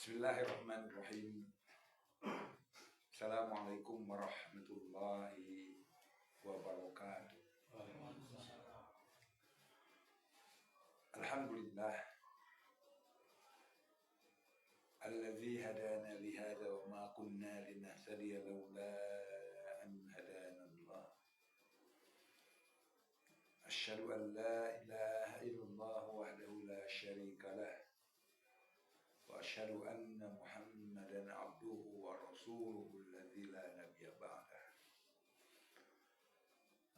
Bismillahirrahmanirrahim. Assalamualaikum warahmatullahi wabarakatuh. Alhamdulillah alladzi hadana lihada wa ma kunna linahtadiya laula an hadana Allah. Asyhadu an la ilaha illallah wahdahu la syarika lah. Wa asyhadu anna Muhammadan abduhu wa rasuluhu alladzi la nabiyya ba'dah.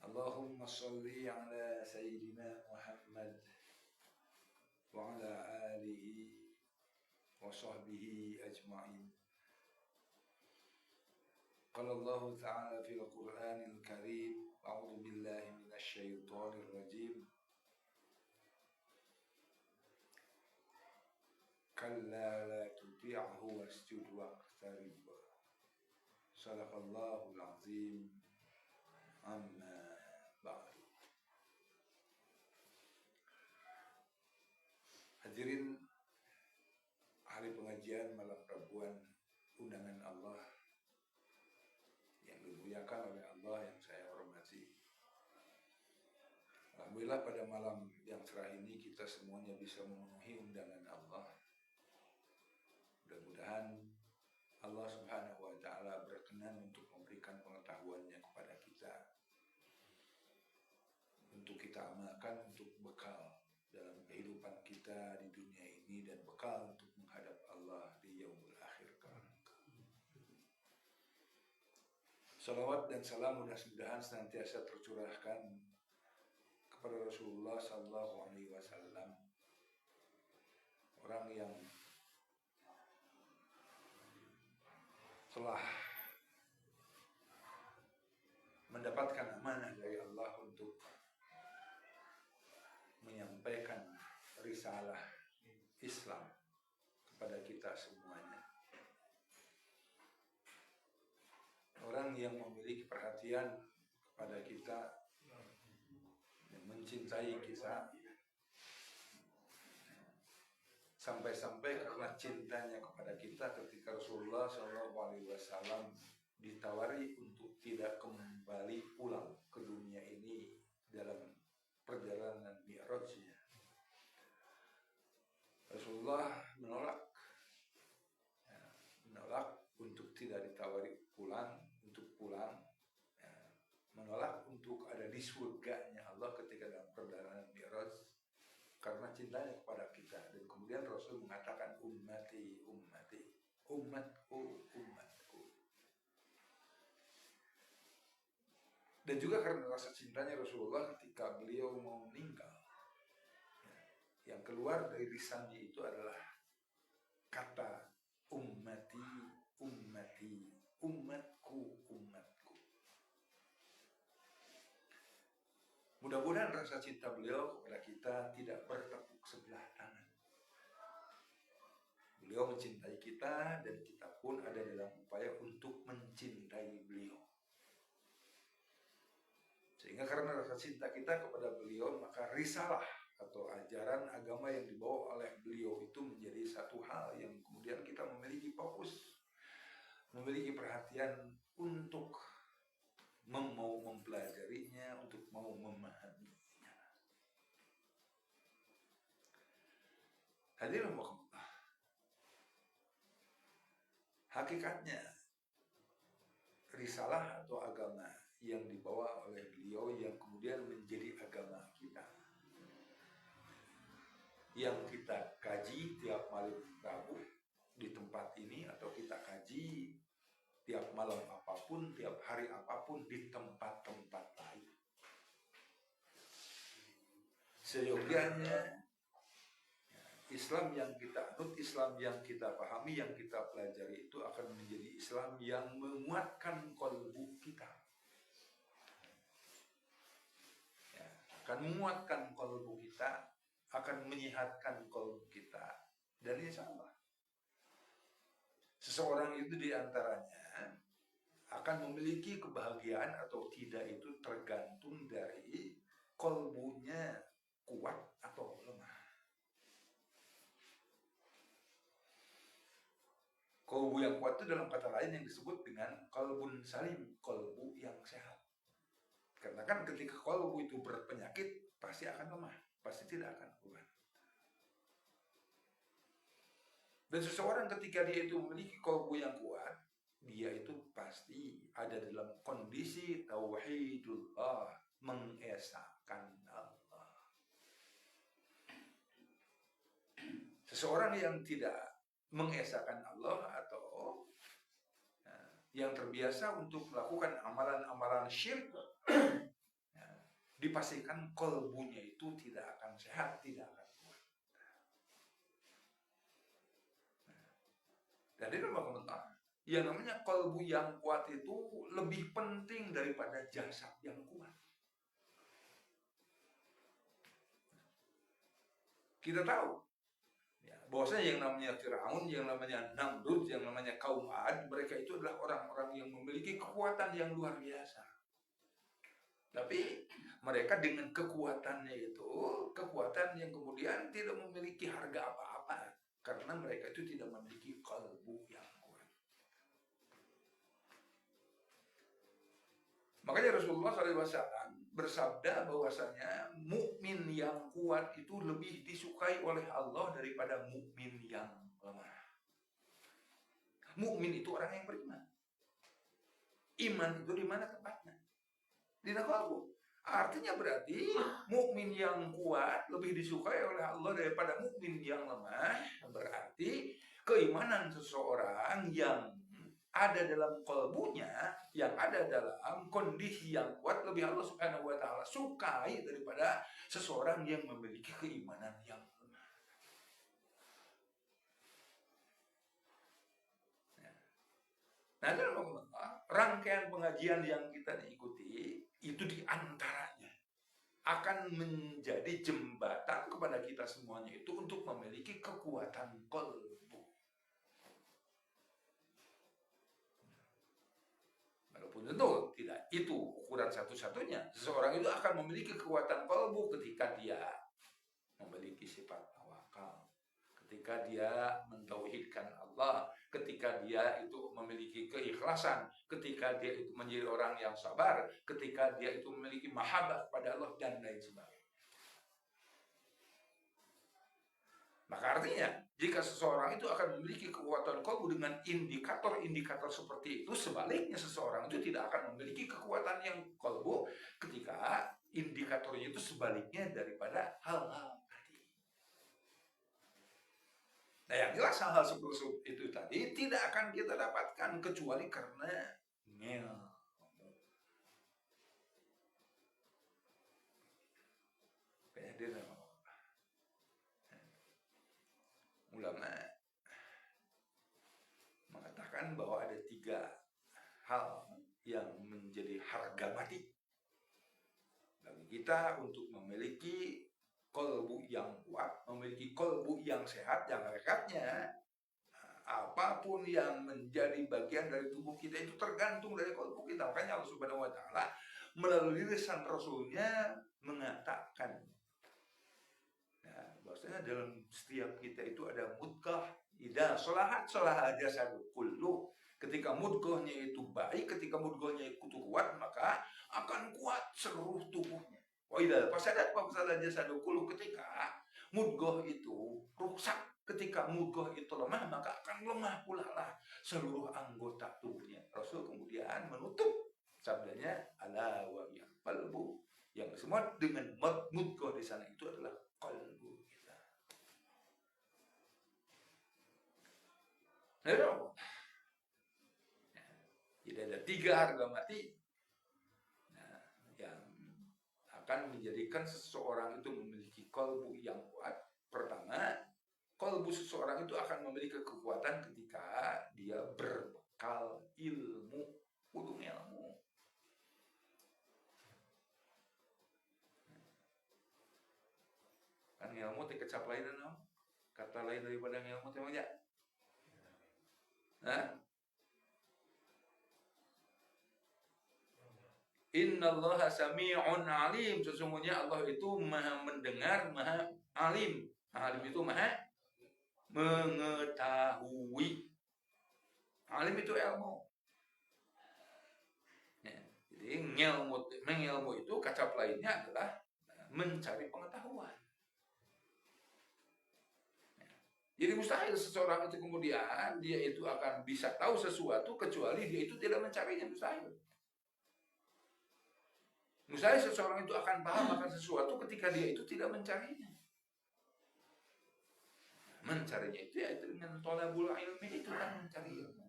Allahumma shalli ala sayyidina Muhammad wa ala alihi wa sahbihi ajma'in. Qala Allah ta'ala fil Qur'anil Karim, a'udzu billahi minasy syaithanir rajim. Kalla la tuti'hu wasjud waqtarib. Shadaqallahul azim. Amma ba'du. Hadirin hari pengajian malam Rabuan undangan Allah yang dimuliakan oleh Allah yang saya hormati. Alhamdulillah pada malam yang cerah ini kita semuanya bisa memenuhi undangan Allah. Mudah-mudahan Allah Subhanahu wa Ta'ala berkenan untuk memberikan pengetahuannya kepada kita, untuk kita amalkan untuk bekal dalam kehidupan kita di dunia ini dan bekal untuk menghadap Allah di yaumul akhir kelak. Salawat dan salam mudah-mudahan senantiasa tercurahkan kepada Rasulullah sallallahu alaihi wasallam, orang yang telah mendapatkan amanah dari Allah untuk menyampaikan risalah Islam kepada kita semuanya. Orang yang memiliki perhatian kepada kita, yang mencintai kita, sampai-sampai karena cintanya kepada kita ketika Rasulullah SAW ditawari untuk tidak kembali pulang ke dunia ini dalam perjalanan Mi'rajnya. Rasulullah menolak untuk tidak ditawari pulang, menolak untuk ada di surganya Allah ketika dalam perjalanan Mi'raj karena cintanya kepada kita. Dan kemudian Rasul mengatakan ummati, ummati, umatku, umatku. Dan juga karena rasa cintanya Rasulullah ketika beliau mau meninggal, yang keluar dari lisannya itu adalah kata ummati, ummati, umatku, umatku. Mudah-mudahan rasa cinta beliau kepada kita tidak bertepuk sebelah tangan. Beliau mencintai kita dan kita pun ada dalam upaya untuk mencintai beliau. Sehingga karena rasa cinta kita kepada beliau, maka risalah atau ajaran agama yang dibawa oleh beliau itu menjadi satu hal yang kemudian kita memiliki fokus, memiliki perhatian untuk mau mempelajarinya, untuk mau memahaminya. Hadirin rahimakumullah. Hakikatnya risalah atau agama yang dibawa oleh beliau yang kemudian menjadi agama kita, yang kita kaji tiap malam Rabu di tempat ini, atau kita kaji tiap malam apapun, tiap hari apapun di tempat-tempat lain. Seyogianya Islam yang kita anut, Islam yang kita pahami, yang kita pelajari itu akan menjadi Islam yang menguatkan qalbu kita. Akan menguatkan qalbu kita, akan menyehatkan qalbu kita. Dan insya Allah seseorang itu diantaranya akan memiliki kebahagiaan atau tidak itu tergantung dari qalbunya kuat atau lemah. Kolbu yang kuat itu dalam kata lain yang disebut dengan kolbun salim, kolbu yang sehat. Karena kan ketika kolbu itu berpenyakit, pasti akan lemah, pasti tidak akan kuat. Dan seseorang ketika dia itu memiliki kolbu yang kuat, dia itu pasti ada dalam kondisi tauhidullah, mengesahkan Allah. Seseorang yang tidak mengesahkan Allah atau yang terbiasa untuk melakukan amalan-amalan syirik, dipastikan kolbunya itu tidak akan sehat, tidak akan kuat. Dan ini komentar, yang namanya kolbu yang kuat itu lebih penting daripada jasad yang kuat. Kita tahu bahwasanya yang namanya Firaun, yang namanya Namrud, yang namanya kaum Ad, mereka itu adalah orang-orang yang memiliki kekuatan yang luar biasa. Tapi mereka dengan kekuatannya itu, kekuatan yang kemudian tidak memiliki harga apa-apa, karena mereka itu tidak memiliki kalbu yang kuat. Makanya Rasulullah SAW bersabda bahwasanya mukmin yang kuat itu lebih disukai oleh Allah daripada mukmin yang lemah. Mukmin itu orang yang beriman. Iman itu di mana tempatnya? Di dalam kalbu. Artinya berarti mukmin yang kuat lebih disukai oleh Allah daripada mukmin yang lemah. Berarti keimanan seseorang yang ada dalam kalbunya, yang ada dalam kondisi yang kuat, lebih Allah Subhanahu wa taala sukai daripada seseorang yang memiliki keimanan yang lemah. Nah, dalam rangkaian pengajian yang kita ikuti itu diantaranya akan menjadi jembatan kepada kita semuanya itu untuk memiliki kekuatan kalbu. Walaupun tentu tidak itu ukuran satu-satunya. Seseorang itu akan memiliki kekuatan kalbu ketika dia memiliki sifat tawakal, ketika dia mentauhidkan Allah, ketika dia itu memiliki keikhlasan, ketika dia itu menjadi orang yang sabar, ketika dia itu memiliki mahabbah kepada Allah dan lain sebagainya. Maka artinya, jika seseorang itu akan memiliki kekuatan kalbu dengan indikator-indikator seperti itu, sebaliknya seseorang itu tidak akan memiliki kekuatan yang kalbu ketika indikatornya itu sebaliknya daripada hal-hal tadi. Nah, yang jelas hal-hal seperti itu tadi tidak akan kita dapatkan kecuali karena ilmu. Ulama mengatakan bahwa ada 3 hal yang menjadi harga mati bagi kita untuk memiliki kalbu yang kuat, memiliki kalbu yang sehat, yang hakikatnya apapun yang menjadi bagian dari tubuh kita itu tergantung dari kalbu kita. Makanya Allah Subhanahu wa taala melalui lisan Rasulnya mengatakan bahwasanya dalam setiap kita itu ada mudghah, idza sholahat sholaha jasadu kullu. Ketika mudghahnya itu baik, ketika mudghahnya itu kuat, maka akan kuat seluruh tubuhnya. Wa idza fasadat fasada jasadu kullu. Ketika mudghah itu rusak, ketika mudghah itu lemah, maka akan lemah pula lah seluruh anggota tubuhnya. Rasul kemudian menutup sabdanya ala wa ya qalbu, yang semua dengan mudghah di sana itu adalah qalbu. Jadi ada 3 harga mati yang akan menjadikan seseorang itu memiliki kalbu yang kuat. Pertama, kalbu seseorang itu akan memiliki kekuatan ketika dia berbekal ilmu, kudu ilmu. Kan ilmu dikecap lain dan kata lain daripada ilmu itu aja. Innallaha sami'un alim. Sesungguhnya Allah itu maha mendengar, maha alim. Alim itu maha mengetahui. Alim itu ilmu. Ya, jadi mengilmu itu kacap lainnya adalah mencari pengetahuan. Jadi mustahil seseorang itu kemudian dia itu akan bisa tahu sesuatu kecuali dia itu tidak mencarinya, mustahil. Mustahil seseorang itu akan paham akan sesuatu ketika dia itu tidak mencarinya. Mencarinya itu ya dengan thalabul ilmi, itu kan mencari ilmu.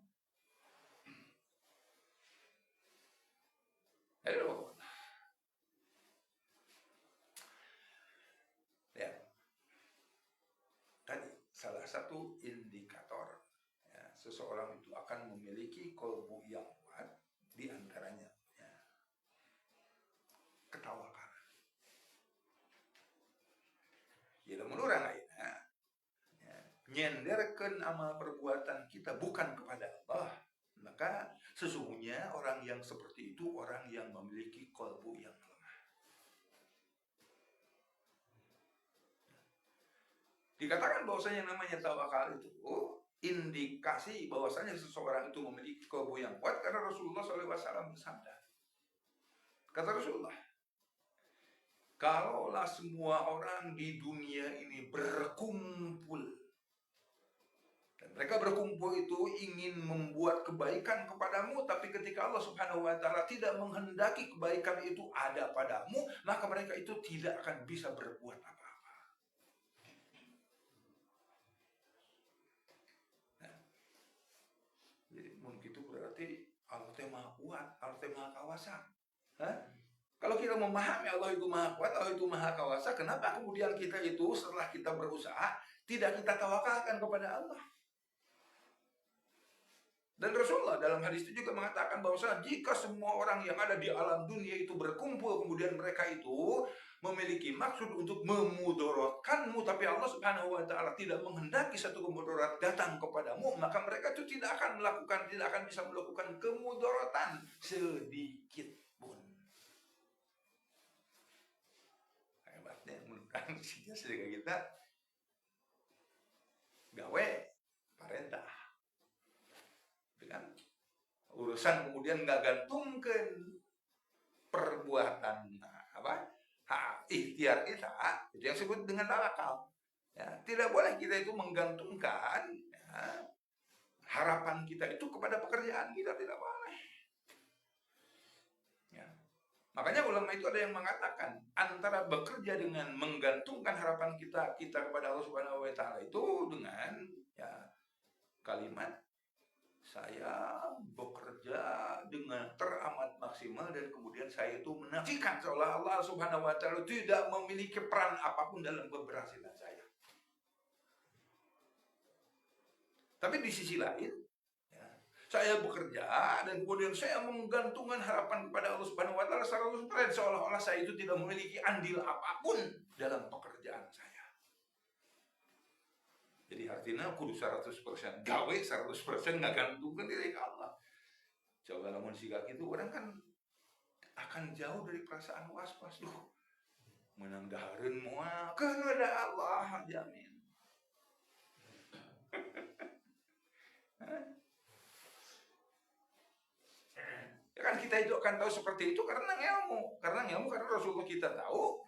Ya, tadi salah satu indikator ya, seseorang itu akan memiliki qalbu yang kuat, di antaranya ya, ketawakalan. Ya, menurang ayeuna ya, nyenderkeun amal perbuatan kita bukan kepada Allah, maka sesungguhnya orang yang seperti itu orang yang memiliki qalbu yang lemah. Dikatakan bahwasanya namanya tawakal itu indikasi bahwasanya seseorang itu memiliki qalbu yang kuat karena Rasulullah SAW bersabda. Kata Rasulullah, kalaulah semua orang di dunia ini berkumpul, dan mereka berkumpul itu ingin membuat kebaikan kepadamu, tapi ketika Allah Subhanahu wa Ta'ala tidak menghendaki kebaikan itu ada padamu, maka mereka itu tidak akan bisa berbuat apa-apa. Nah, jadi mungkin itu berarti Allah Maha kuat, Allah Maha kawasa. Kalau kita memahami Allah itu maha kuat, Allah itu maha kawasa, kenapa kemudian kita itu setelah kita berusaha tidak kita tawakalkan kepada Allah? Dan Rasulullah dalam hadis itu juga mengatakan bahwa jika semua orang yang ada di alam dunia itu berkumpul, kemudian mereka itu memiliki maksud untuk memudaratkanmu, tapi Allah Subhanahu wa Ta'ala tidak menghendaki satu kemudarat datang kepadamu, maka mereka itu tidak akan bisa melakukan kemudaratan sedikit pun. Sedekah kita gawe parentah, dengan urusan kemudian nggak gantungkan perbuatan ikhtiar kita, itu yang disebut dengan tawakal. Ya, tidak boleh kita itu menggantungkan ya, harapan kita itu kepada pekerjaan kita, tidak boleh. Makanya ulama itu ada yang mengatakan antara bekerja dengan menggantungkan harapan kita kepada Allah Subhanahu wa Ta'ala itu dengan ya kalimat saya bekerja dengan teramat maksimal dan kemudian saya itu menafikan seolah Allah Subhanahu wa Ta'ala tidak memiliki peran apapun dalam keberhasilan saya. Tapi di sisi lain saya bekerja dan kemudian saya menggantungkan harapan kepada Allah Subhanahu wa Ta'ala seolah-olah saya itu tidak memiliki andil apapun dalam pekerjaan saya. Jadi artinya kudu 100% gawe, 100% ngagantungkan diri ke Allah. Coba lamun siga gitu, orang kan akan jauh dari perasaan was-was. Menang dahareun moal, kan ada Allah jamin. Kan kita itu akan tahu seperti itu karena ilmu karena Rasulullah kita tahu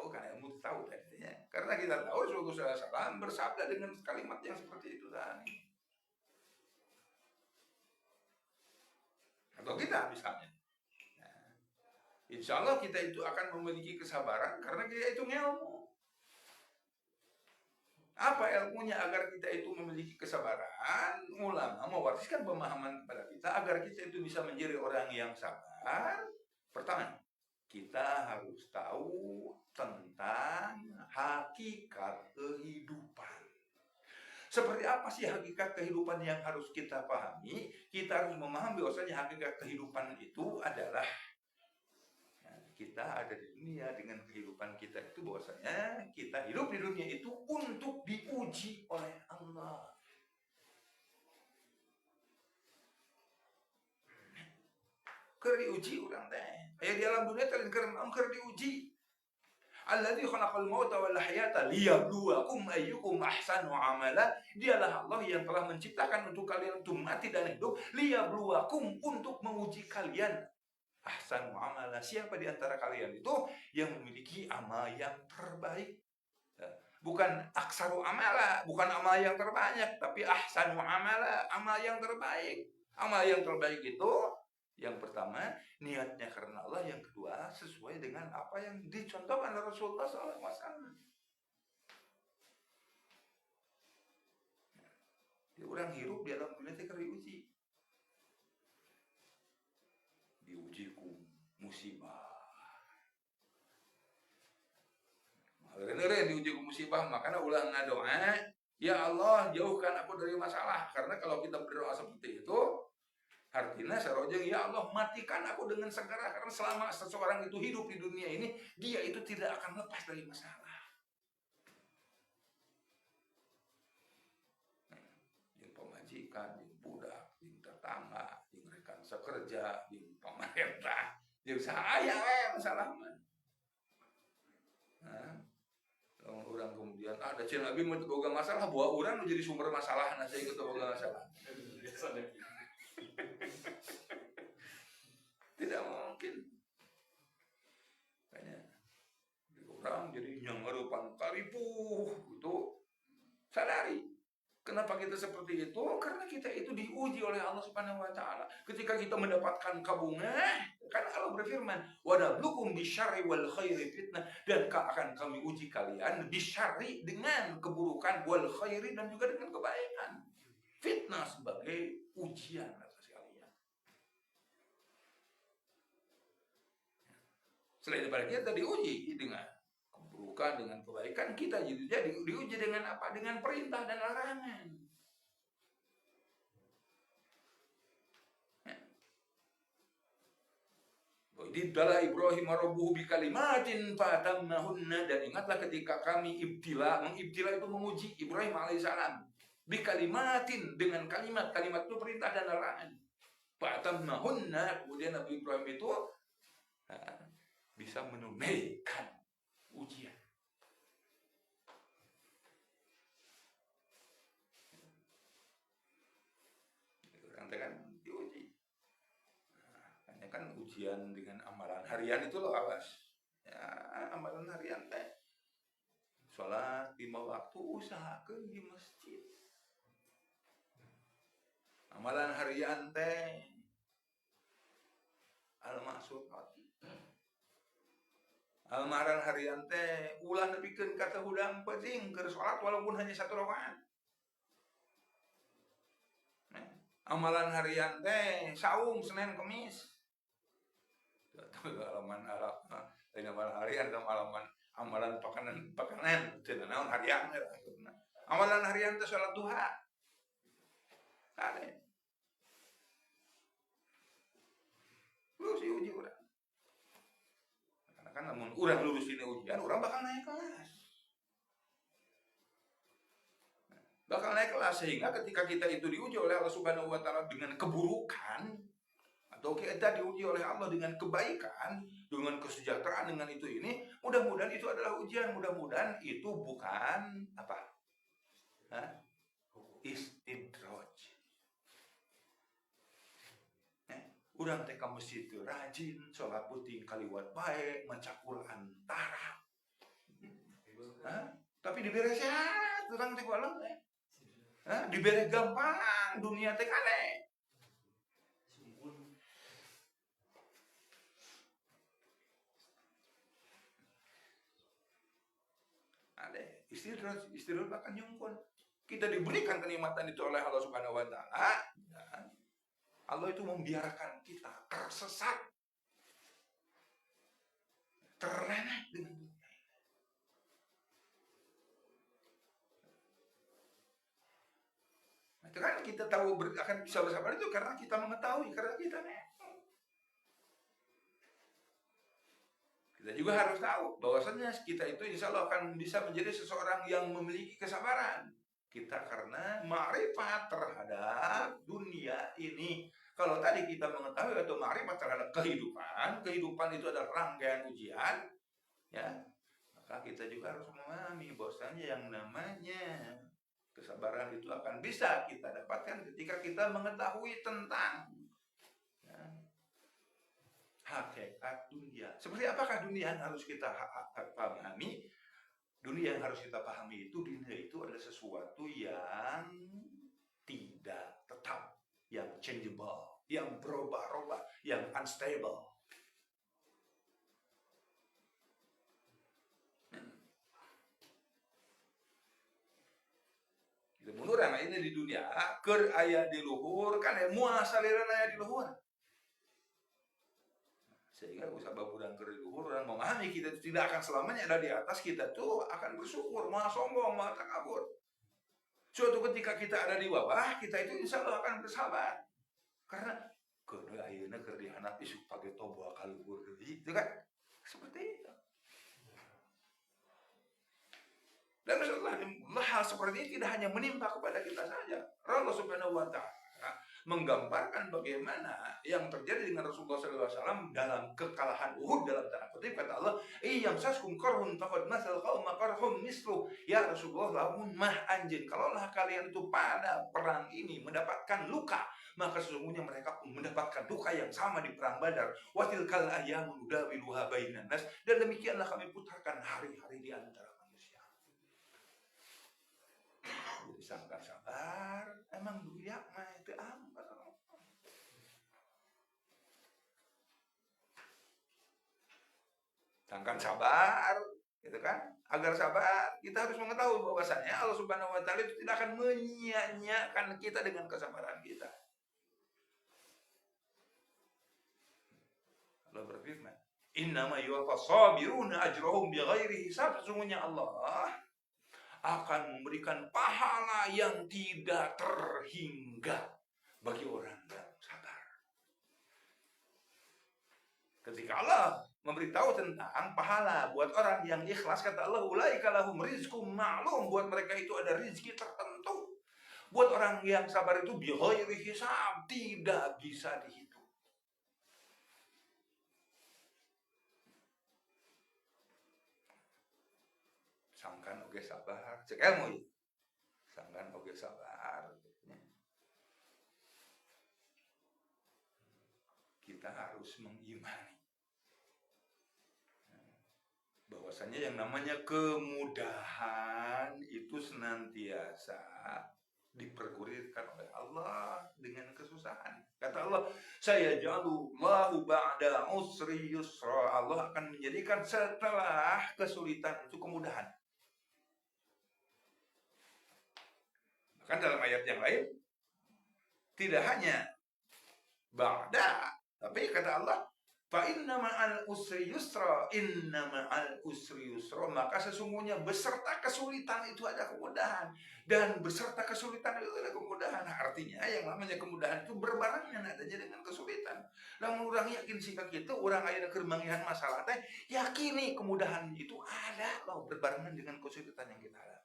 karena ilmu tahu artinya karena kita tahu Rasulullah SAW bersabda dengan kalimat yang seperti itu tadi. Atau kita misalnya insya Allah kita itu akan memiliki kesabaran karena kita itu ilmu. Apa ilmunya agar kita itu memiliki kesabaran? Ulama mewariskan pemahaman kepada kita agar kita itu bisa menjadi orang yang sabar. Pertama, kita harus tahu tentang hakikat kehidupan. Seperti apa sih hakikat kehidupan yang harus kita pahami? Kita harus memahami bahwasanya hakikat kehidupan itu adalah kita ada di dunia dengan kehidupan kita itu bahwasanya kita hidup di dunia itu untuk diuji oleh Allah. Keur diuji urang teh. Aya di alam dunia teh keur diuji. Alladzi khalaqal mauta wal hayata liyabluwakum ayyukum ahsanu amala. Dialah Allah yang telah menciptakan untuk kalian untuk mati dan hidup, liyabluwakum, untuk menguji kalian. Ahsanu amala, siapa di antara kalian itu yang memiliki amal yang terbaik? Bukan aksaru amala, bukan amal yang terbanyak, tapi ahsanu amala, amal yang terbaik. Amal yang terbaik itu yang pertama, niatnya karena Allah. Yang kedua, sesuai dengan apa yang dicontohkan oleh Rasulullah SAW. Dia orang hirup di alam dunia itu diuji. Diuji ku musibah. Bener-bener diuji ku musibah, makanya ulang ngadoa, ya Allah jauhkan aku dari masalah. Karena kalau kita berdoa seperti itu, artinya sarojeng, ya Allah matikan aku dengan segera. Karena selama seseorang itu hidup di dunia ini, dia itu tidak akan lepas dari masalah. Yang pemajikan, yang budak, yang tetangga, yang rekan sekerja, yang pemerintah, yang saya masalah. Orang kemudian ada cil nabi mau boga masalah, buah orang menjadi sumber masalah, nasi ikut boga masalah. Tidak mungkin. Kayaknya orang jadi yang harupan karipuh itu sadari. Kenapa kita seperti itu? Karena kita itu diuji oleh Allah Subhanahu wa taala. Ketika kita mendapatkan kabungan, kan Allah berfirman, "Wa nabluukum bisyarri wal khairi fitnah." Dan akan kami uji kalian bisyarri, dengan keburukan, wal khairi, dan juga dengan kebaikan. Fitnah sebagai ujian atas kalian. Selain daripada kita diuji dengan keburukan, dengan kebaikan, kita jadi diuji dengan apa? Dengan perintah dan larangan. Ibtala Ibrahim rabbuhu bikalimatin fatammahunna. Dan ingatlah ketika kami mengibtila itu menguji Ibrahim alaihissalam bikalimatin, dengan kalimat. Kalimat itu perintah dan larangan. Fatammahunna, kemudian Nabi Ibrahim itu bisa menunaikan ujian. Orang kan diuji. Hanya kan ujian dengan amalan harian itu loh, awas. Ya, amalan harian teh. Sholat 5 waktu, usahakan di masjid. Amalan harian teh al-maksud Almaran harian teh ulah nepikeun kata hudang penting keur salat walaupun hanya 1 rakaat. Amalan harian teh saum Senin Kamis. Alaman Arab, lain amalan harian sama amalan pakanan teu naon harian. Amalan harian teh salat duha. Ada. Lu si uji urang. Kan namun urang lulus ini ujian, urang bakal naik kelas. Bakal naik kelas, sehingga ketika kita itu diuji oleh Allah Subhanahu wa taala dengan keburukan, atau kita diuji oleh Allah dengan kebaikan, dengan kesejahteraan, dengan itu ini, mudah-mudahan itu adalah ujian, mudah-mudahan itu bukan apa? Istidraj. Urang teh ka masjid teu rajin, salat peuting kaliwat bae, maca Quran tara. Tapi dibere sehat, urang teh kualang teh. Dibere gampang, dunia teh kane. Ade, istidraj bahkan nyungkun. Kita diberikan kenikmatan itu oleh Allah Subhanahu wa taala. Allah itu membiarkan kita tersesat, terlena dengan dunia. Itu kan kita tahu akan bisa bersabar itu karena kita mengetahui, karena kita Kita juga harus tahu bahwasanya kita itu insya Allah akan bisa menjadi seseorang yang memiliki kesabaran. Kita karena ma'rifat terhadap dunia ini. Kalau tadi kita mengetahui atau ma'rifat terhadap kehidupan itu adalah rangkaian ujian, ya. maka kita juga harus memahami bahwasanya yang namanya kesabaran itu akan bisa kita dapatkan ketika kita mengetahui tentang hakikat dunia. Seperti apakah dunia yang harus kita pahami? Dunia yang harus kita pahami itu, dunia itu adalah sesuatu yang tidak tetap, yang changeable, yang berubah-ubah, yang unstable. Mundur yang ini di dunia, ker aya di luhur, kan ya muasaliran aya di luhur. Sehingga usah baburang ker di luhur, orang memahami kita tidak akan selamanya ada di atas, kita tuh akan bersyukur, malah sombong, malah takabur. Suatu ketika kita ada di bawah, kita itu insya Allah akan bersabar. Karena ker ayeuna ker dihanap isuk pake tobo ka luhur deui, itu kan seperti itu. Dan hal seperti ini tidak hanya menimpa kepada kita saja. Allah Subhanahu wa Ta'ala menggambarkan bagaimana yang terjadi dengan Rasulullah SAW dalam kekalahan Uhud, dalam tanda kutip kata Allah, "Iyam saskum karhun faqad masal qauma karhum mislu." Ya Rasulullah, lamun mah anjeun, kalaulah kalian itu pada perang ini mendapatkan luka, maka sesungguhnya mereka pun mendapatkan luka yang sama di perang Badar. Wa tilkal ayyamu nudawiluha bainan nas, dan demikianlah kami putarkan hari-hari di antara sangka sabar, emang dunia mah itu apa? Sangkan sabar, gitu kan? Agar sabar, kita harus mengetahui bahwasanya Allah Subhanahu wa Ta'ala itu tidak akan menyia-nyiakan kita dengan kesabaran kita. Allah berfirman, "Innama yuwaffas sabiruna ajrahum bighairi hisab." Sesungguhnya Allah akan memberikan pahala yang tidak terhingga bagi orang yang sabar. Ketika Allah memberitahu tentang pahala buat orang yang ikhlas, kata Allah, "Ulaika lahum rizqum ma'lum." Buat mereka itu ada rezeki tertentu. Buat orang yang sabar itu bighairi hisab, tidak bisa dihitung. Sangkan oge sabar, cek ilmu ya. Sangkan oge sabar. Kita harus mengimani bahwasanya yang namanya kemudahan itu senantiasa dipergulirkan oleh Allah dengan kesusahan. Kata Allah, "Saya ja'alullahu ba'da usri yusra." Allah akan menjadikan setelah kesulitan itu kemudahan. Bahkan dalam ayat yang lain tidak hanya ba'da, tapi kata Allah, "Fa inna ma'al usri yusra, inna ma'al usri yusra." Maka sesungguhnya beserta kesulitan itu ada kemudahan, dan beserta kesulitan itu ada kemudahan. Artinya yang namanya kemudahan itu berbarengan adanya dengan kesulitan. Namun orang yakin sikap kita, orang aya keur manggihan masalah teh, yakini kemudahan itu ada loh berbarengan dengan kesulitan yang kita hadapi.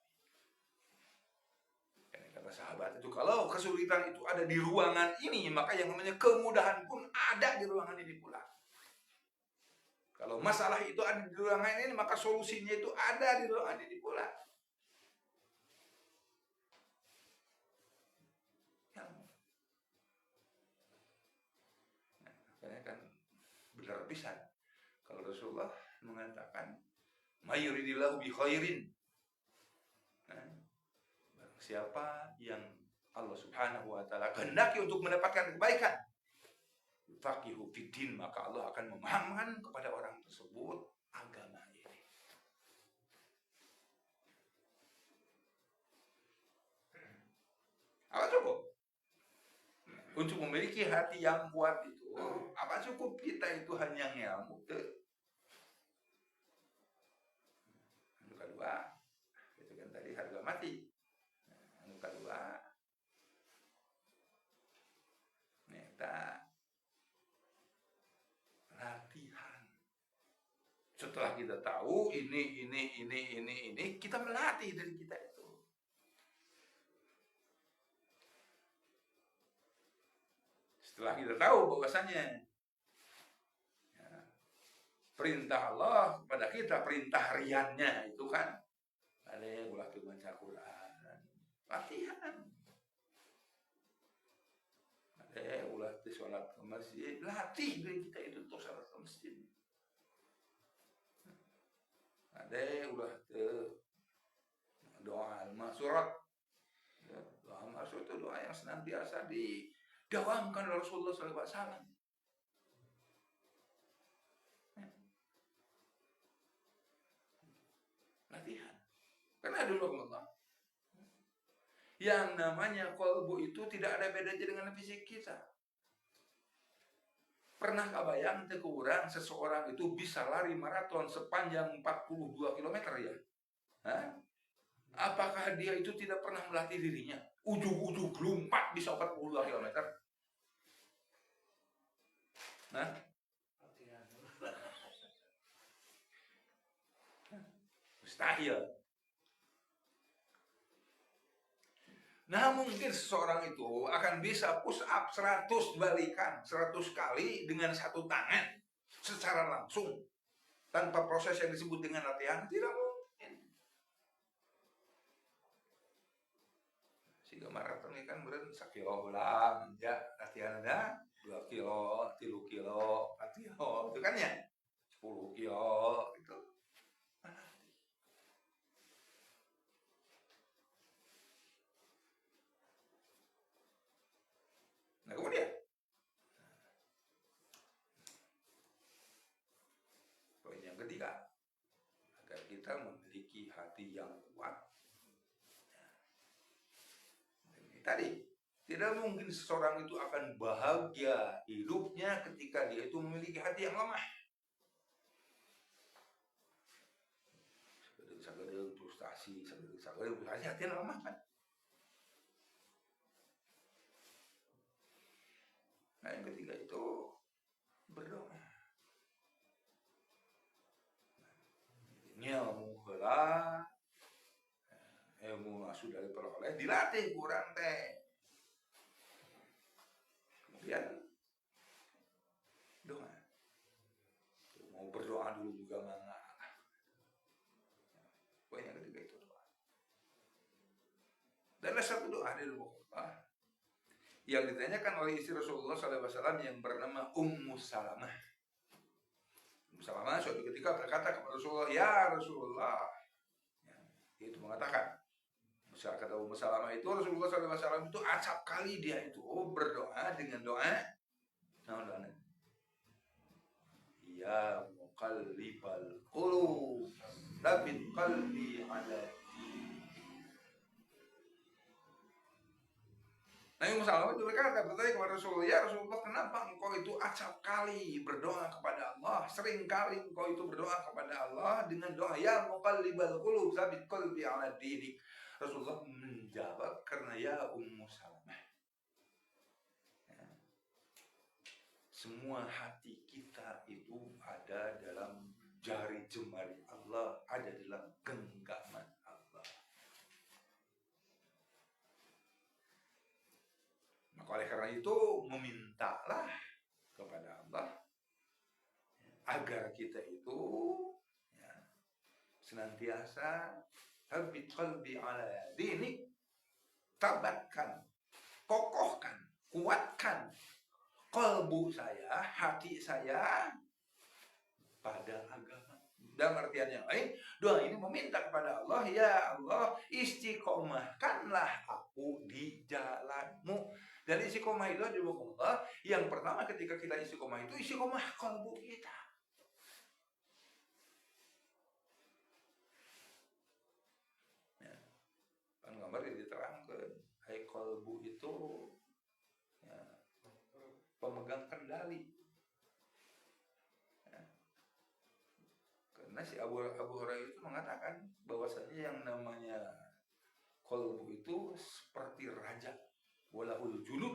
Kata sahabat itu, kalau kesulitan itu ada di ruangan ini, maka yang namanya kemudahan pun ada di ruangan ini pula. Kalau masalah itu ada di ruangan ini, maka solusinya itu ada di ruangan ini pula. Nah, makanya kan benar pisan kalau Rasulullah mengatakan, "Mayuridillahu bi khairin." Siapa yang Allah Subhanahu wa Ta'ala kehendaki untuk mendapatkan kebaikan, faqihu fiddin, maka Allah akan memahamkan kepada orang tersebut agama ini. Apa cukup? Untuk memiliki hati yang kuat itu, apa cukup kita itu hanya ilmu? Yang kedua, itu kan tadi harga mati. Latihan. Setelah kita tahu ini, kita melatih diri kita itu. Setelah kita tahu bahwasanya perintah Allah kepada kita, perintah hariannya itu kan ada ulah baca Quran, latihan. Ada ulah sholat ke masjid, latih diri kita itu untuk sholat ke masjid. Ada ulah doa al-ma'surat. Doa al-ma'surat itu doa yang senantiasa didawamkan oleh Rasulullah SAW. Latihan. Karena dulu Allah, yang namanya qalbu itu tidak ada bedanya dengan fisik kita. Pernah kebayang kurang seseorang itu bisa lari maraton sepanjang 42 km ya? Hah? Apakah dia itu tidak pernah melatih dirinya? Ujung-ujung gelumpat bisa 42 km. Nah, mustahil. Nah, mungkin seseorang itu akan bisa push up 100 balikan, 100 kali dengan satu tangan secara langsung tanpa proses yang disebut dengan latihan. Tidak mungkin. Sehingga maraton ini kan berat 1 kilo ulang, ya latihannya 2 kilo, 3 kilo, 4 kilo, itu kan ya 10 kilo itu. Nah, kemudian poin yang ketiga, agar kita memiliki hati yang kuat. Ini tadi, tidak mungkin seseorang itu akan bahagia hidupnya ketika dia itu memiliki hati yang lemah. Sagedeng frustasi, hati yang lemah kan. Nah, yang ketiga itu berdoa. Ilmu heula, ilmu sudah diperoleh, dilatih kurang teh. Kemudian doa. Mau berdoa dulu juga enggak. Poin yang ketiga itu doa. Dan ada satu doa di rumah Allah yang ditanyakan oleh istri Rasulullah SAW yang bernama Ummu Salamah. Ummu Salamah suatu ketika berkata kepada Rasulullah, ya Rasulullah, ya, dia itu mengatakan, misalnya kata Ummu Salamah itu, Rasulullah SAW itu acap kali dia itu berdoa dengan doa, nah doa, ya muqallibal qulub, tsabbit qalbi ala. Nah, Ummu Salamah itu berkata kepada Rasulullah, ya Rasulullah, kenapa engkau itu acap kali berdoa kepada Allah, sering kali engkau itu berdoa kepada Allah dengan doa ya muqallibal qulub tsabbit qalbi ala dinik. Rasulullah menjawab, karena ya Ummu Salamah, ya, semua hati kita itu ada dalam jari jemari Allah, ada dalam genggaman Allah. Maka oleh karena itu memintalah kepada Allah agar kita itu ya, senantiasa tsabbit qalbi ala dinik, tabatkan, kokohkan, kuatkan kalbu saya, hati saya pada agama. Dalam artian yang lain, doa ini meminta kepada Allah, ya Allah, istiqomahkanlah aku di jalanmu. Dan istiqomah itu di Allah, yang pertama ketika kita istiqomah itu istiqomah kalbu kita. Ya. Kan gambar diterangkan, hai kalbu itu ya, pemegang kendali. Ya. Karena si Abu Hurairah itu mengatakan bahwasanya yang namanya kalbu itu seperti raja, walahul julud,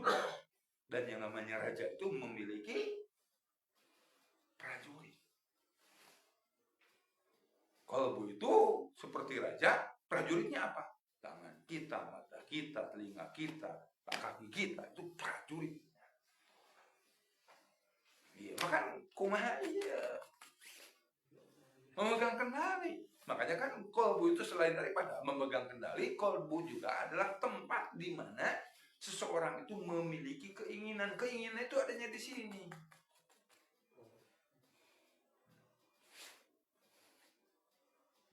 dan yang namanya raja itu memiliki prajurit. Kalbu itu seperti raja, prajuritnya apa? Tangan kita, mata kita, telinga kita, kaki kita, itu prajurit. Iya, makan kumaha iya. memegang kendali. Makanya kan kolbu itu selain daripada memegang kendali, kolbu juga adalah tempat di mana seseorang itu memiliki keinginan. Keinginan itu adanya di sini.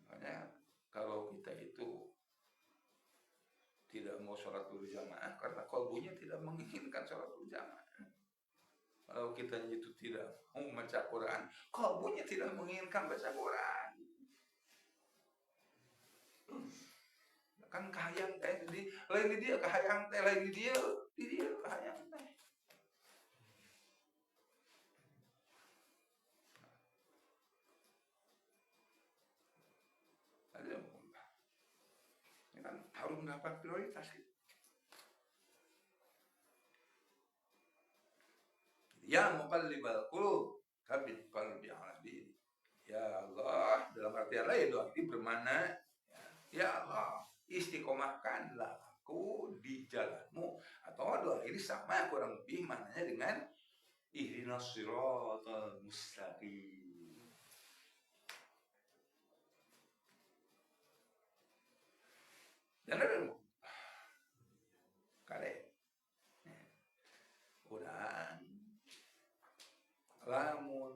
Makanya kalau kita itu tidak mau sholat berjamaah karena kolbunya tidak menginginkan sholat berjamaah. Kalau kita itu tidak mau baca Quran, kolbunya tidak menginginkan baca Quran. Kan kahayang teh di lain di dia kahayang teh lain di dia kahayang teh. Ada ini kan harus mendapat prioritas. Ya muqallibal qulub, tsabbit qalbi ala dinik. Ya Allah, dalam artian lain doa ini bermakna ya Allah, istiqomahkanlah aku di jalanmu. Atau doa ini sama kurang lebih maknanya dengan ihdinas siratal mustaqim. Dan ada kare orang lamun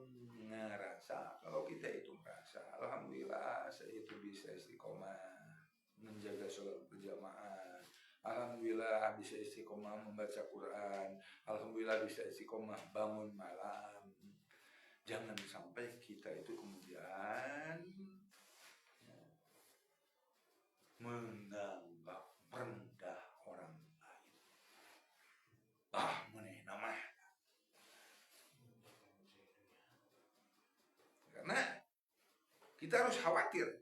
ngerasa, kalau kita itu merasa alhamdulillah saya itu bisa istiqomah menjaga sholat berjamaah, alhamdulillah bisa istiqomah membaca Quran, alhamdulillah bisa istiqomah bangun malam. Jangan sampai kita itu kemudian menganggap rendah orang lain. Meneh nama. Karena kita harus khawatir.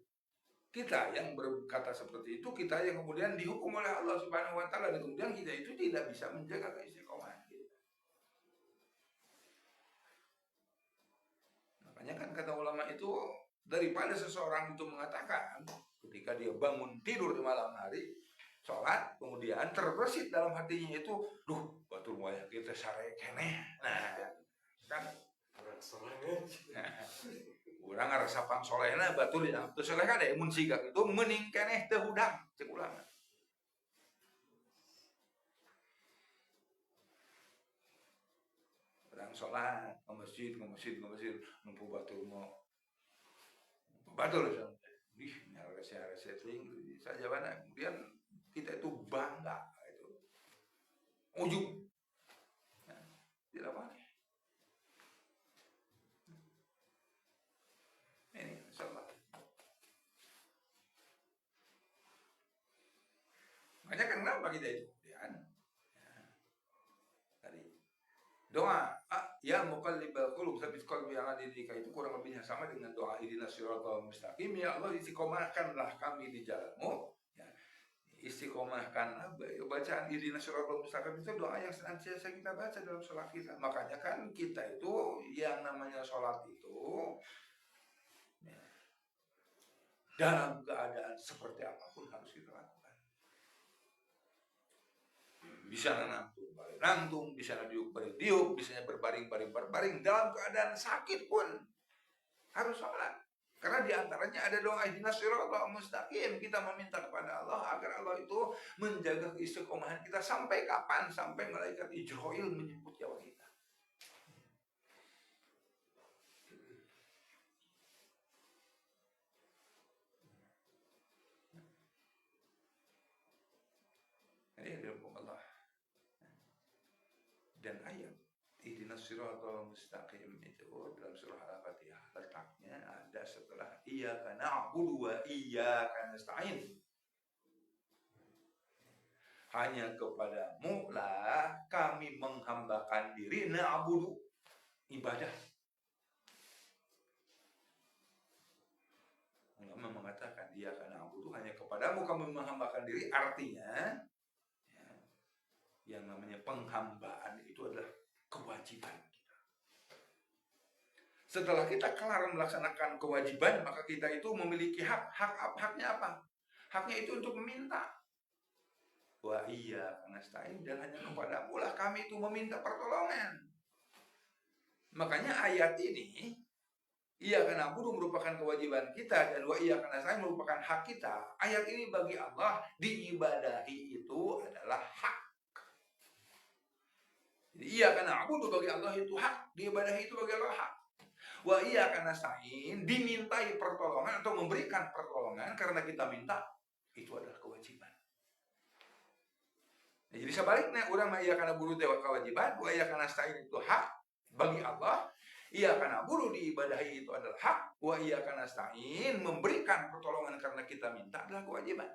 Kita yang berkata seperti itu, kita yang kemudian dihukum oleh Allah Subhanahu wa taala, dan kemudian kita itu tidak bisa menjaga keistiqomahan kita. Makanya kan kata ulama itu, daripada seseorang itu mengatakan ketika dia bangun tidur di malam hari, sholat, kemudian terbersit dalam hatinya itu, duh, batur wayah kita sare keneh. Nah, kan urang ngaresapan solehna batur ya. Teu soleh kan da mun sigak itu meuning keneh teu hudang cek ulama. Urang sholat ke masjid numpu batur mau batur ya. Ih, nyarese teuing sajabana. Kemudian kita itu bangga itu. Ujub. Nah, tidak boleh. Makanya kenapa kita itu kemudian tadi doa ya muqallibal qulub tsabbit qalbi ala dinika itu kurang lebihnya sama dengan doa ihdinas siratal mustaqim, ya Allah istiqomahkanlah kami di jalanmu. Ya, istiqomahkan bacaan ihdinas siratal mustaqim itu doa yang senantiasa kita baca dalam sholat kita. Makanya kan kita itu yang namanya sholat itu ya, dalam keadaan seperti apapun harus kita lakukan. Bisa nangtung, bisa diuk, bisa berbaring, dalam keadaan sakit pun harus sholat. Karena diantaranya ada doa ihdinas siratal mustaqim. Kita meminta kepada Allah agar Allah itu menjaga keistiqomahan kita sampai kapan? Sampai malaikat Israil menjemput nyawa kita. Dan ayat ihdinas siratal mustaqim itu dalam surah Al-Fatihah letaknya ada setelah iyyaka na'budu wa iyyaka nasta'in. Hanya kepadamu lah kami menghambakan diri, na'budu ibadah. Ulama mengatakan iyyaka na'budu hanya kepadamu kami menghambakan diri, artinya yang namanya penghambaan itu adalah kewajiban kita. Setelah kita kelar melaksanakan kewajiban, maka kita itu memiliki haknya apa? Haknya itu untuk meminta. Wa iya nasta'in, dan hanya kepadamu lah kami itu meminta pertolongan. Makanya ayat ini Iyyaka na'budu merupakan kewajiban kita dan wa iyyaka nasta'in merupakan hak kita. Ayat ini bagi Allah diibadahi itu adalah hak. Jadi iyyaka na'budu bagi Allah itu hak, diibadahi itu bagi Allah hak. Wa iyyaka nasta'in dimintai pertolongan atau memberikan pertolongan karena kita minta itu adalah kewajiban. Nah, jadi sebaliknya orang mah iyyaka na'budu itu kewajiban, wa iyyaka nasta'in itu hak bagi Allah. Iyyaka na'budu diibadahi itu adalah hak, wa iyyaka nasta'in memberikan pertolongan karena kita minta adalah kewajiban.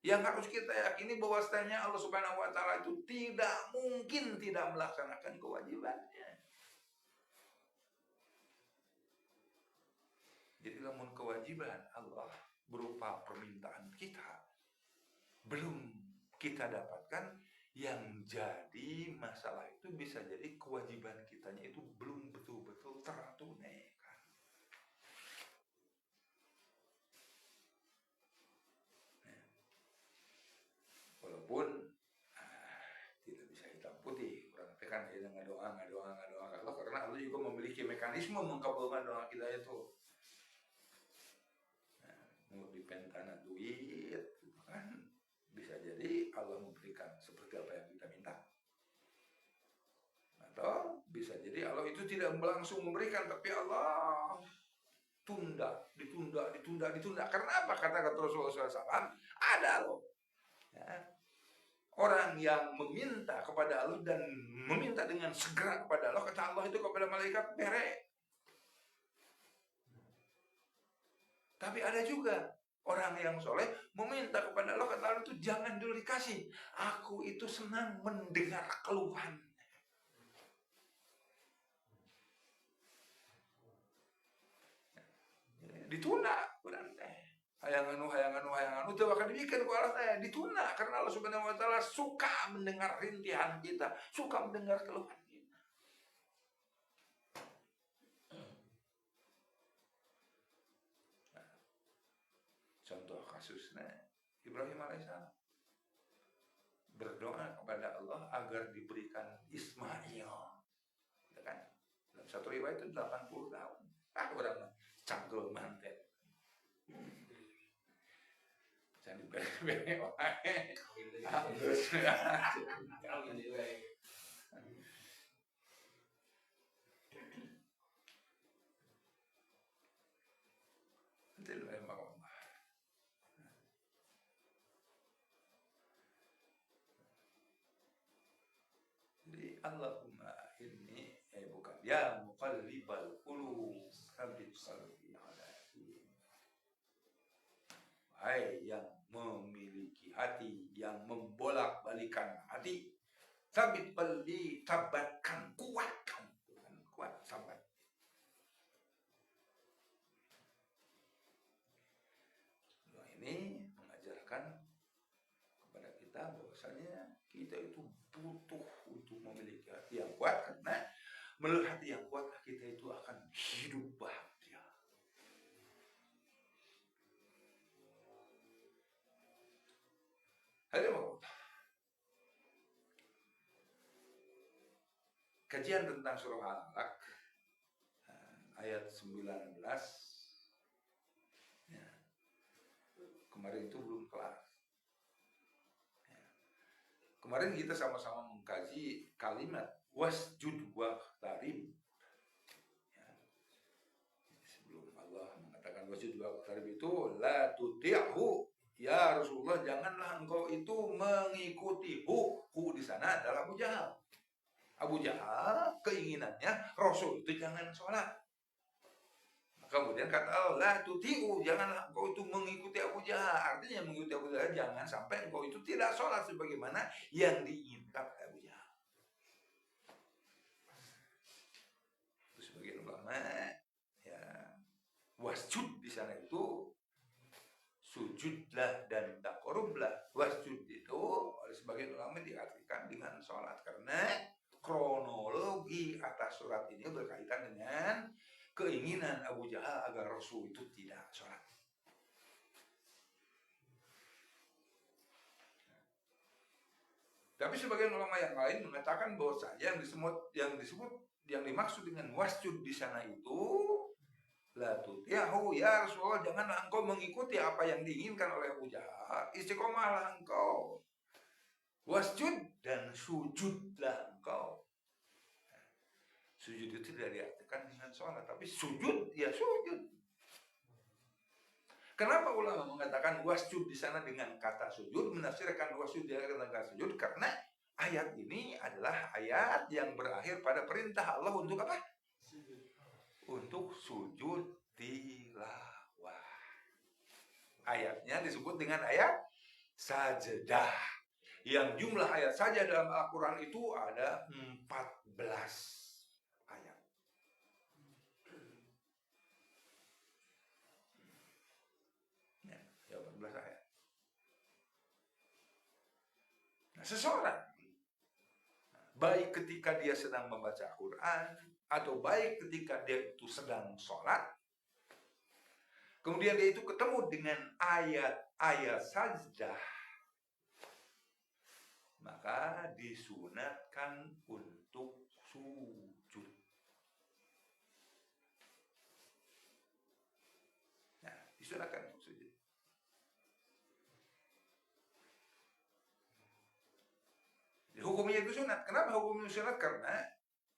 Yang harus kita yakini bahwasanya Allah Subhanahu wa taala itu tidak mungkin tidak melaksanakan kewajibannya. Jadi namun kewajiban Allah berupa permintaan kita belum kita dapatkan, yang jadi masalah itu bisa jadi kewajiban kitanya itu belum betul-betul tertunaikan. Walaupun tidak bisa hitam putih, kurang kan ya ngadoa Allah, karena Allah juga memiliki mekanisme mengabulkan doa kita itu. Mau dipentana duit gitu kan, bisa jadi Allah memberikan seperti apa yang kita minta, atau bisa jadi Allah itu tidak langsung memberikan, tapi Allah ditunda. Karena apa? Kata Rasulullah SAW, ada loh ya, orang yang meminta kepada Allah dan meminta dengan segera kepada Allah, kata Allah itu kepada malaikat bere. Tapi ada juga orang yang soleh meminta kepada Allah, kata Allah itu jangan dulu dikasih. Aku itu senang mendengar keluhan. Ditunda, hayang anu teu bakal dibikin ku Allah teh, ditunda karena Allah Subhanahu wa taala suka mendengar rintihan kita, suka mendengar keluhan kita. Contoh kasusnya Ibrahim alaihissalam berdoa kepada Allah agar diberikan Ismail, ya kan? Dalam satu riwayat itu 80 tahun. Orang cangkel mantet. Jangan diberi wae. Kawin wae. Allahumma inni bukan ya muqallibal qulub tsabbit qalbi ala dinik. Hai yang memiliki hati, yang membolak-balikan hati, tsabbit qalbi, tabatkan, kuatkan, kuat sabat. Nah, ini mengajarkan kepada kita bahwasanya kita itu butuh untuk memiliki hati yang kuat, karena melalui hati yang kuat kita itu akan hidup bahagia. Kajian tentang surah Al-Alaq ayat 19 ya. Kemarin itu belum kelar ya. Kemarin kita sama-sama mengkaji kalimat wasjud waqtarib ya. Sebelum Allah mengatakan wasjud waqtarib itu la tuti'hu, ya Rasulullah janganlah engkau itu mengikuti hu di sana adalah Abu Jahal. Abu Jahal keinginannya Rasul itu jangan sholat. Kemudian kata Allah la tuti'u, janganlah engkau itu mengikuti Abu Jahal. Artinya mengikuti Abu Jahal jangan sampai engkau itu tidak sholat sebagaimana yang diinginkan Abu Jahal. Terus sebagian ulama ya wasjud di sana itu sujudlah dan taqarrublah. Wasjud itu oleh sebagian ulama diartikan dengan sholat, karena kronologi atas surat ini berkaitan dengan keinginan Abu Jahal agar Rasul itu tidak sholat. Tapi sebagian ulama yang lain mengatakan bahwa yang dimaksud dengan wasjud di sana itu La tuti'hu ya Rasulullah, janganlah engkau mengikuti apa yang diinginkan oleh Abu Jahal. Istiqomahlah engkau. Wasjud, dan sujudlah engkau. Sujud itu tidak diartikan dengan sholat, tapi sujud ya sujud. Kenapa ulama mengatakan wasjud di sana dengan kata sujud, menafsirkan wasjud dengan kata sujud? Karena ayat ini adalah ayat yang berakhir pada perintah Allah untuk apa? Untuk sujud tilawah. Ayatnya disebut dengan ayat sajadah. Yang jumlah ayat saja dalam Al-Quran itu ada 14 ayat. Ya, 14 ayat. Nah, seseorang baik ketika dia sedang membaca Al-Quran atau baik ketika dia itu sedang sholat, kemudian dia itu ketemu dengan ayat-ayat sajdah, maka disunatkan untuk sujud. Nah, disunatkan untuk sujud. Hukumnya itu sunat. Kenapa hukumnya sunat? Karena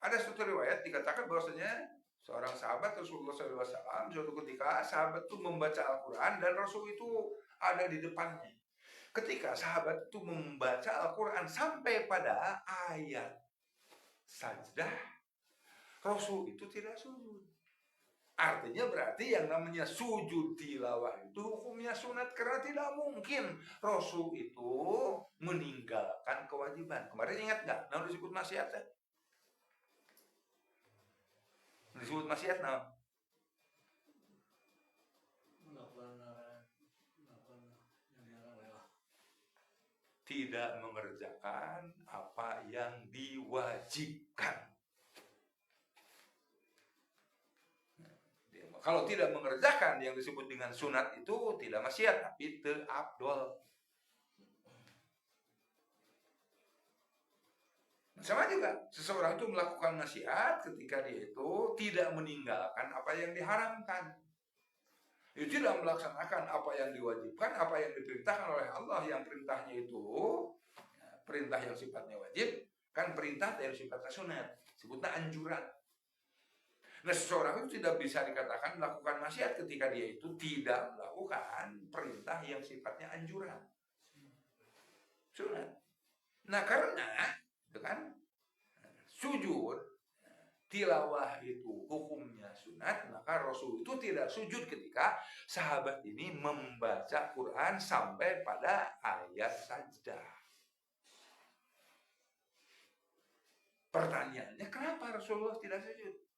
ada suatu riwayat dikatakan bahwasanya seorang sahabat Rasulullah SAW suatu ketika sahabat itu membaca Al-Quran dan Rasul itu ada di depannya. Ketika sahabat itu membaca Al-Quran sampai pada ayat sajdah, Rasul itu tidak sujud. Artinya berarti yang namanya sujud tilawah itu hukumnya sunat, karena tidak mungkin Rasul itu meninggalkan kewajiban. Kemarin ingat nggak? Nah, disebut maksiat ya? Disebut maksiat nah? Tidak mengerjakan apa yang diwajibkan. Kalau tidak mengerjakan yang disebut dengan sunat itu tidak maksiat, tapi terabdol. Sama juga, seseorang itu melakukan maksiat ketika dia itu tidak meninggalkan apa yang diharamkan. Dia tidak melaksanakan apa yang diwajibkan, apa yang diperintahkan oleh Allah. Yang perintahnya itu perintah yang sifatnya wajib, kan perintah yang sifatnya sunat, sebutnya anjuran. Nah, seseorang itu tidak bisa dikatakan melakukan maksiat ketika dia itu tidak melakukan perintah yang sifatnya anjuran, sunat. Nah, karena itu kan sujud tilawah itu hukumnya sunat, maka Rasul itu tidak sujud ketika sahabat ini membaca Quran sampai pada ayat sajdah. Pertanyaannya, kenapa Rasulullah tidak sujud?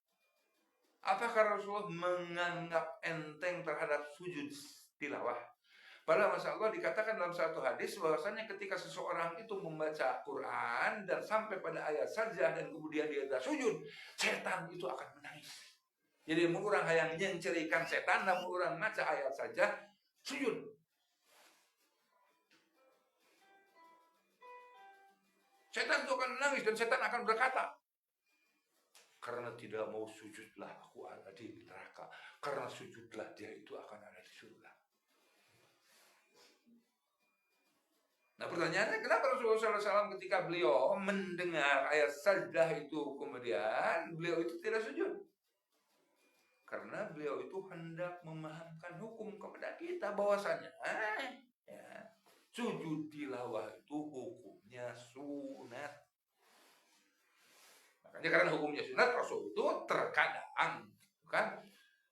Apakah Rasulullah menganggap enteng terhadap sujud tilawah? Padahal Masya Allah dikatakan dalam satu hadis bahwasanya ketika seseorang itu membaca Quran dan sampai pada ayat sajdah dan kemudian dia tidak sujud, setan itu akan menangis. Jadi orang yang nyencerikan setan, namun orang baca ayat saja sujud. Setan itu akan menangis dan setan akan berkata, karena tidak mau sujudlah aku ada di neraka, karena sujudlah dia itu akan ada di surga. Nah, pertanyaannya, kenapa Rasulullah SAW ketika beliau mendengar ayat sajdah itu kemudian beliau itu tidak sujud? Karena beliau itu hendak memahamkan hukum kepada kita bahwasanya sujud tilawah itu hukumnya sunat. Makanya karena hukumnya sunat, Rasul itu terkadang kan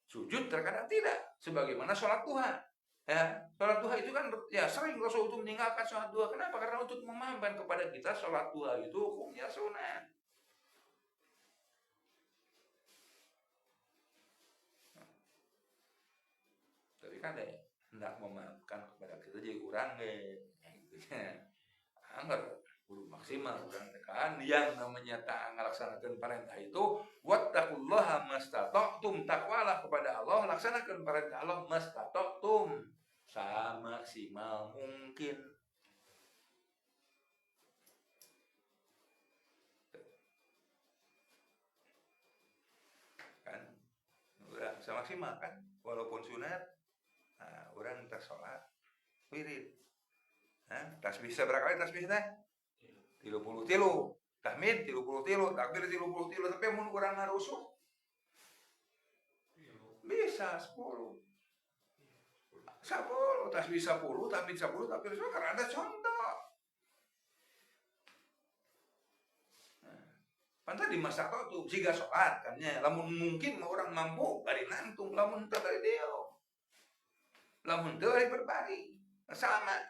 sujud, terkadang tidak, sebagaimana sholat duha. Ya, sholat duha itu kan ya sering Rasul itu meninggalkan sholat duha. Kenapa? Karena untuk memahamkan kepada kita sholat duha itu hukumnya sunat. Tapi kan hendak memahamkan kepada kita jadi kurang anggar kudu maksimal kan yang namanya tak ngelaksanakan perintah itu wattaqullaha mastata'tum, takwalah kepada Allah, laksanakan perintah Allah mastata'tum samaksimal mungkin. Kan udah sama maksimal kan, walaupun sunat. Nah, orang tak sholat wirid. Tasbih seberapa kali tasbih teh? 33. Tahmid 33, takbir 33, tapi mun urang ngarusuh bisa 10. 10, tasbih 10, tahmid 10, takbir 10 karena ada contoh. Pantas di masa itu jika sholat kan nya, lamun mungkin orang mampu bari nantung, lamun teu bari deo. Lamun teu bari berbagi. Sama.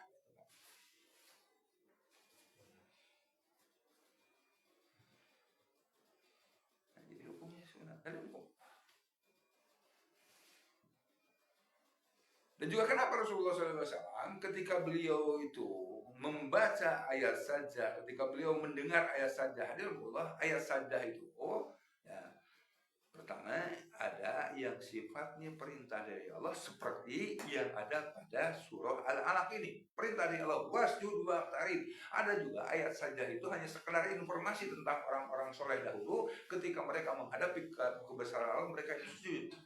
Jadi hukumnya sunat. Dan juga kenapa Rasulullah SAW ketika beliau itu membaca ayat sajdah, ketika beliau mendengar ayat sajdah, hadirullah ayat sajdah itu, ya, pertama ada yang sifatnya perintah dari Allah seperti yang ada pada surah Al-Alaq ini, perintah dari Allah wasjud waqtarib. Ada juga ayat sajdah itu hanya sekedar informasi tentang orang-orang soleh dahulu ketika mereka menghadapi kebesaran Allah, mereka itu sujud.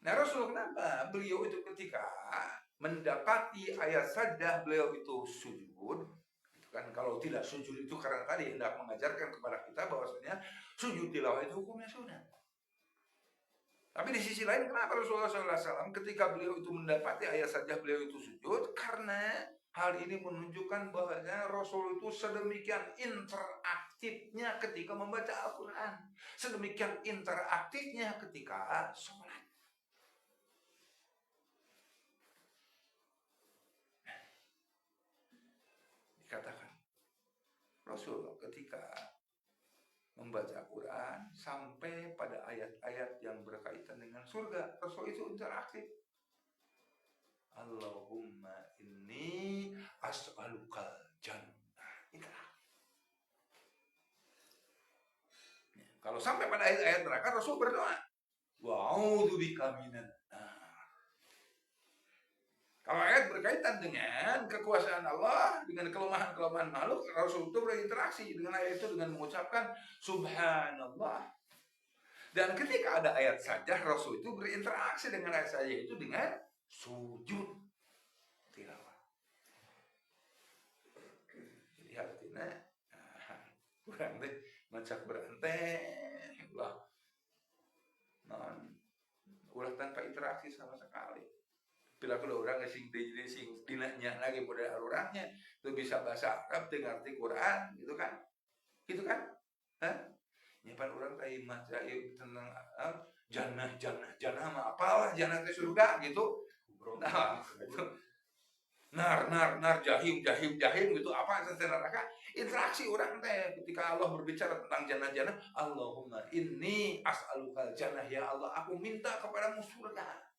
Nah, Rasul kenapa? Beliau itu ketika mendapati ayat sajdah beliau itu sujud. Kan kalau tidak sujud itu karena tadi hendak mengajarkan kepada kita bahwasanya sujud tilawah itu hukumnya sunat. Tapi di sisi lain kenapa Rasulullah SAW ketika beliau itu mendapati ayat sajdah beliau itu sujud? Karena hal ini menunjukkan bahwasanya Rasul itu sedemikian interaktifnya ketika membaca Al-Quran, sedemikian interaktifnya ketika sholat. Dikatakan Rasul ketika membaca Quran sampai pada ayat-ayat yang berkaitan dengan surga, Rasul itu interaktif. Allahumma inni as'alukal jannah. Interaktif. Kalau sampai pada ayat-ayat neraka, Rasul berdoa, wa'udzubika minan nar. Kalau ayat berkaitan dengan kekuasaan Allah, dengan kelemahan-kelemahan makhluk, Rasul itu berinteraksi dengan ayat itu dengan mengucapkan Subhanallah. Dan ketika ada ayat sajdah, Rasul itu berinteraksi dengan ayat sajdah itu dengan sujud tilawah. Jadi artinya, kurang deh macak berantai, ulah tanpa interaksi sama sekali. Bila kalau orang sing dinanya lagi pada orangnya itu bisa bahasa Arab, ngerti Quran, gitu kan? Gitu kan? Nyepan orang kayak macam tentang jannah mah apalah jannah ke surga gitu. Nah, itu nar jahim gitu apa tentang neraka. Interaksi orang teh ketika Allah berbicara tentang jannah, Allahumma inni as'alukal jannah, ya Allah aku minta kepadamu surga.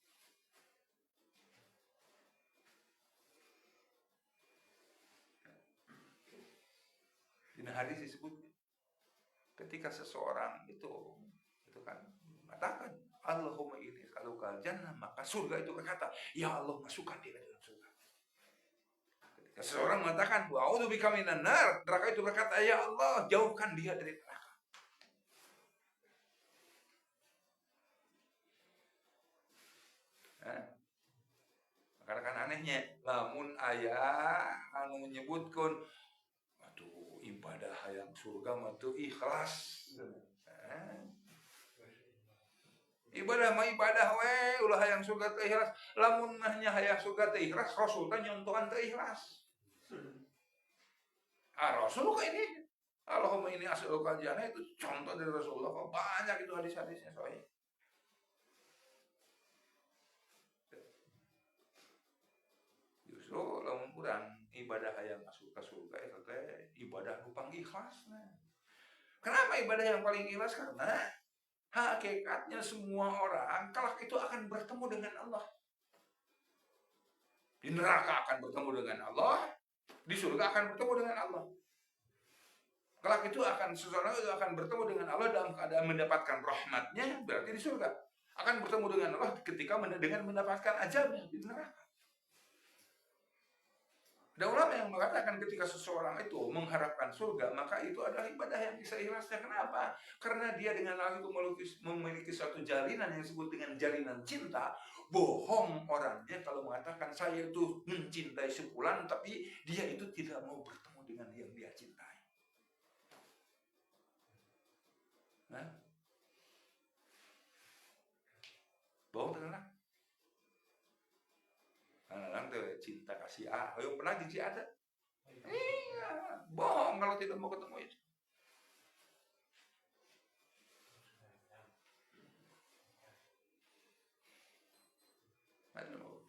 Di hadis disebut ketika seseorang itu kan mengatakan Allahumma inni as'alukal jannah, maka surga itu berkata, ya Allah masukkan dia dalam surga. Ketika seseorang mengatakan wa'udzubika minan nar, neraka itu berkata, ya Allah jauhkan dia dari neraka. Karena kan anehnya lamun ayah anu menyebutkan ibadah hayang surga mah teu ikhlas. Ibadah mah ibadah we, ulah hayang surga teu ikhlas. Lamun hanya hayang surga teu ikhlas, Rasul teh nyontohan teu ikhlas. Rasul kok ini Allahumma inni as'aluka jannah itu contoh dari Rasulullah, banyak itu hadis-hadisnya sahih. Justru lamun kurang ibadah hayang masuk ke surga itu teh ibadah nu ikhlasna. Kenapa ibadah yang paling ikhlas? Karena hakikatnya semua orang kelak itu akan bertemu dengan Allah. Di neraka akan bertemu dengan Allah, di surga akan bertemu dengan Allah. Kelak itu seseorang itu akan bertemu dengan Allah dalam keadaan mendapatkan rahmatnya, berarti di surga. Akan bertemu dengan Allah ketika dengan mendapatkan azabnya di neraka. Ada ulama yang mengatakan ketika seseorang itu mengharapkan surga, maka itu adalah ibadah yang bisa ikhlasnya. Kenapa? Karena dia dengan hal itu memiliki suatu jalinan yang disebut dengan jalinan cinta. Bohong orangnya kalau mengatakan saya itu mencintai si fulan, tapi dia itu tidak mau bertemu dengan yang dia cintai. Nah, bohong tenang. Kadang tuh cinta kasih A, ayo pernah di ada? Iya, bohong kalau tidak mau ketemu itu. Aduh.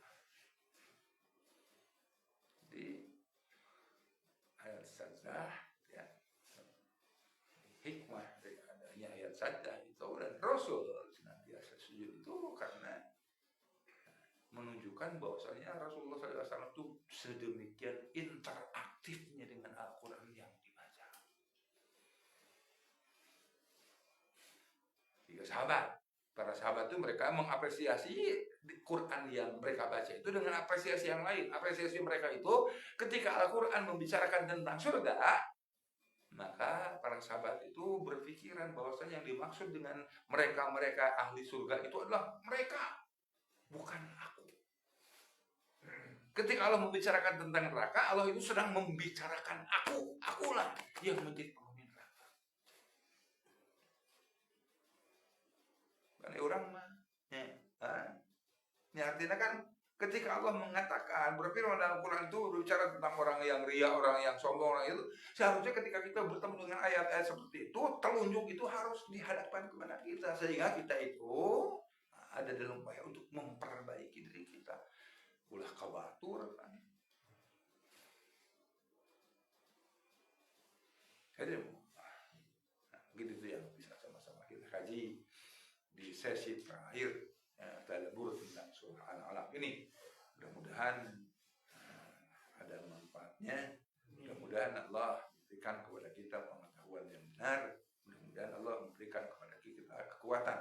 Jadi ayat sajdah, ya, hikmah dari adanya ayat sajdah itu dan Rasul senantiasa sujud itu karena menunjukkan bahwasanya Rasulullah SAW itu sedemikian interaktifnya dengan Al-Quran yang dibaca. Para sahabat itu mereka mengapresiasi Quran yang mereka baca itu dengan apresiasi yang lain. Apresiasi mereka itu ketika Al-Quran membicarakan tentang surga, maka para sahabat itu berpikiran bahwasanya yang dimaksud dengan mereka ahli surga itu adalah mereka, bukan aku. Ketika Allah membicarakan tentang neraka, Allah itu sedang membicarakan akulah yang menjadi penghuni neraka. Karena orang mah, ya artinya kan ketika Allah mengatakan berfirman dalam Quran itu berbicara tentang orang yang ria, orang yang sombong, orang itu seharusnya ketika kita bertemu dengan ayat-ayat seperti itu, telunjuk itu harus dihadapkan kepada kita sehingga kita itu ada dalam upaya untuk memperbaiki diri kita. Ulah kabatur kan. Jadi begitu itu yang bisa sama-sama kita kaji di sesi terakhir tadabbur tentang surah Al-Alaq ini. Mudah-mudahan ada manfaatnya. Mudah-mudahan Allah memberikan kepada kita pengetahuan yang benar. Mudah-mudahan Allah memberikan kepada kita kekuatan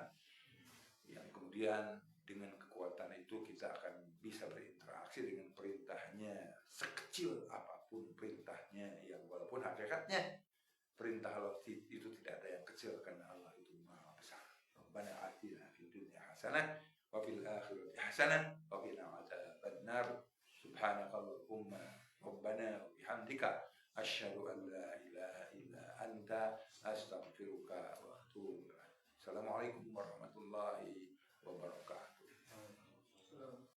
yang kemudian dengan kekuatan itu kita akan bisa berinteraksi dengan perintahnya sekecil apapun perintahnya, yang walaupun hakikatnya perintah Allah itu tidak ada yang kecil karena Allah itu maha besar. Rabbana atina fid dunya hasanah wa fil akhirati hasanah wa qina adzabannar. Subhanakallahumma rabbana wa bihamdika asyhadu an la